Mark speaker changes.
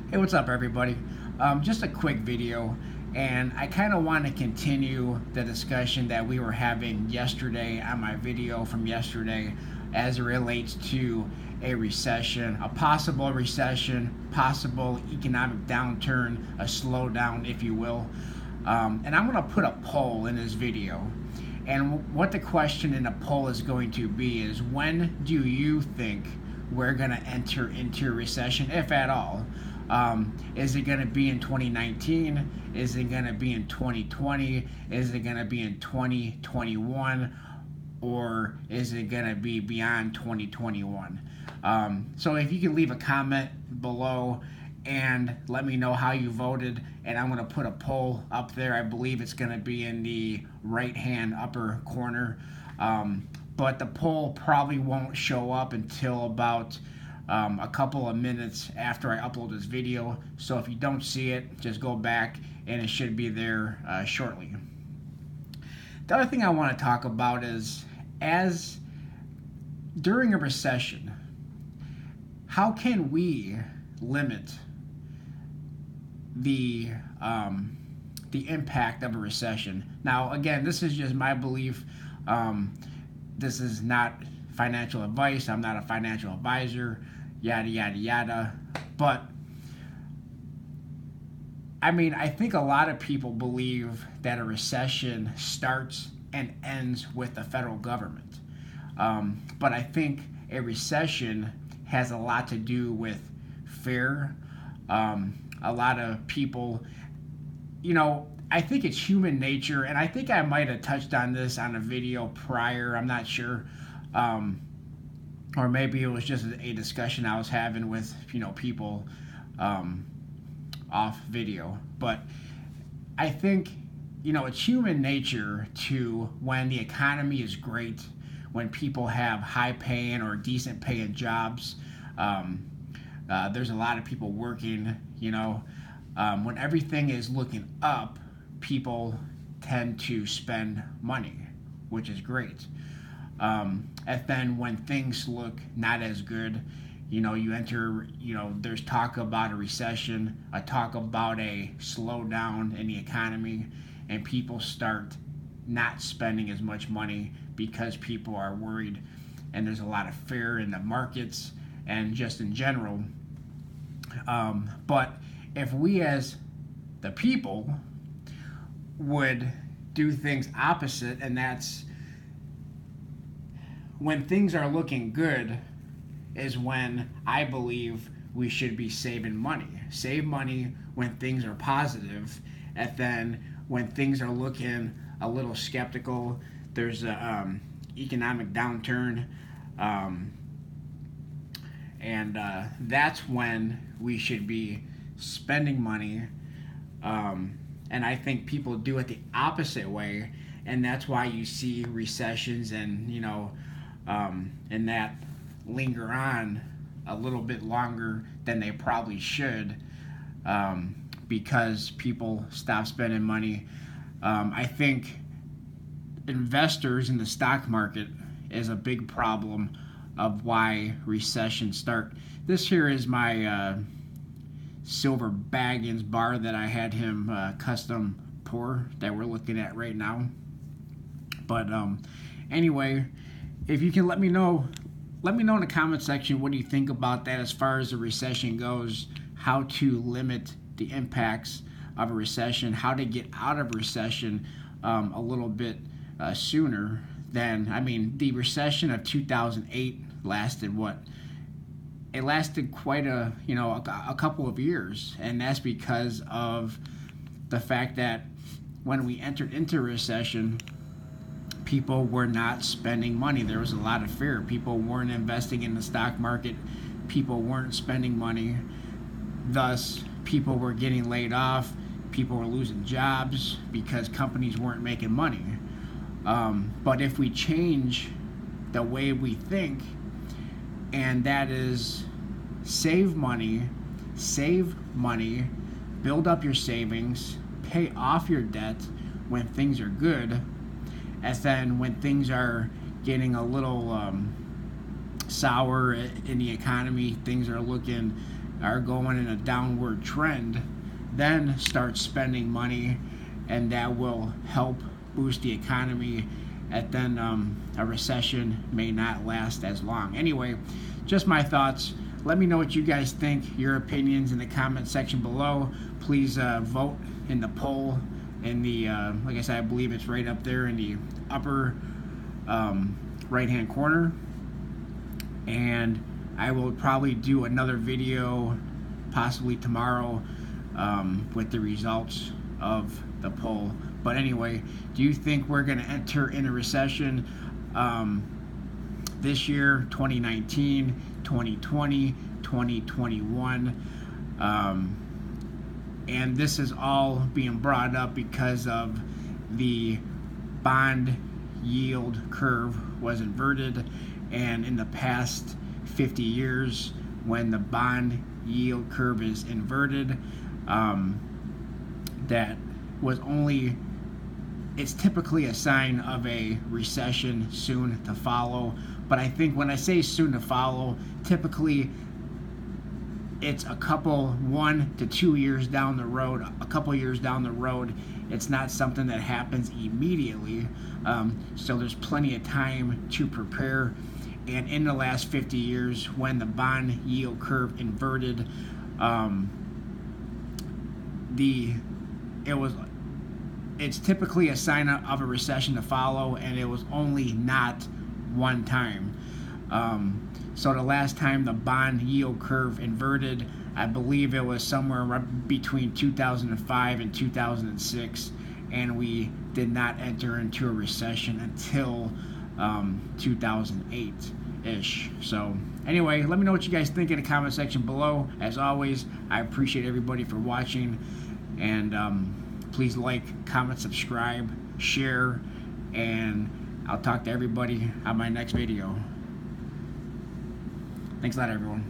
Speaker 1: Hey, what's up, everybody? Just a quick video, and I kind of want to continue the discussion that we were having yesterday on my video from yesterday as it relates to a recession, a possible recession, possible economic downturn, a slowdown, if you will. And I'm going to put a poll in this video. And what the question in the poll is going to be is, when do you think we're going to enter into a recession, if at all? Is it going to be in 2019? Is it going to be in 2020? Is it going to be in 2021? Or is it going to be beyond 2021? So if you can leave a comment below and let me know how you voted, and I'm going to put a poll up there. I believe it's going to be in the right hand upper corner. But the poll probably won't show up until about a couple of minutes after I upload this video. So if you don't see it, just go back and it should be there shortly. The other thing I want to talk about is, as during a recession, how can we limit the impact of a recession? Now, again, this is just my belief. This is not financial advice. I'm not a financial advisor, yada, yada, yada. But, I mean, I think a lot of people believe that a recession starts and ends with the federal government. But I think a recession has a lot to do with fear. A lot of people, I think it's human nature, and I think I might have touched on this on a video prior, I'm not sure. Or maybe it was just a discussion I was having with, people off video. But I think, it's human nature to, when the economy is great, when people have high paying or decent paying jobs, there's a lot of people working, when everything is looking up, people tend to spend money, which is great. And then when things look not as good, you enter, there's talk about a recession, a talk about a slowdown in the economy, and people start not spending as much money because people are worried, and there's a lot of fear in the markets and just in general. But if we as the people would do things opposite, and that's when things are looking good is when I believe we should be saving money. Save money when things are positive, and then when things are looking a little skeptical, there's a economic downturn, and that's when we should be spending money. And I think people do it the opposite way, and that's why you see recessions and and that linger on a little bit longer than they probably should, because people stop spending money. I think investors in the stock market is a big problem of why recessions start. This here is my silver Baggins bar that I had him custom pour that we're looking at right now. But anyway, if you can let me know in the comment section what do you think about that as far as the recession goes, how to limit the impacts of a recession, how to get out of recession a little bit sooner than, the recession of 2008 lasted what? It lasted quite a couple of years, and that's because of the fact that when we entered into recession, people were not spending money. There was a lot of fear. People weren't investing in the stock market. People weren't spending money. Thus, people were getting laid off. People were losing jobs because companies weren't making money. But if we change the way we think, and that is save money, build up your savings, pay off your debt when things are good, and then when things are getting a little sour in the economy, things are looking are going in a downward trend, then start spending money, and that will help boost the economy. And then a recession may not last as long. Anyway, just my thoughts. Let me know what you guys think, your opinions in the comment section below. Please vote in the poll in the, like I said, I believe it's right up there in the upper right hand corner. And I will probably do another video possibly tomorrow with the results of the poll. But anyway, do you think we're going to enter in a recession this year, 2019, 2020, 2021? And this is all being brought up because of the bond yield curve was inverted, and in the past 50 years, when the bond yield curve is inverted, that was only, it's typically a sign of a recession soon to follow. But I think when I say soon to follow, typically it's a couple, 1 to 2 years down the road, a couple years down the road. It's not something that happens immediately. So there's plenty of time to prepare. And in the last 50 years, when the bond yield curve inverted, it's typically a sign of a recession to follow, and it was only not one time. So the last time the bond yield curve inverted, I believe it was somewhere between 2005 and 2006, and we did not enter into a recession until 2008-ish. So anyway, let me know what you guys think in the comment section below. As always, I appreciate everybody for watching, and please like, comment, subscribe, share, and I'll talk to everybody on my next video. Thanks a lot, everyone.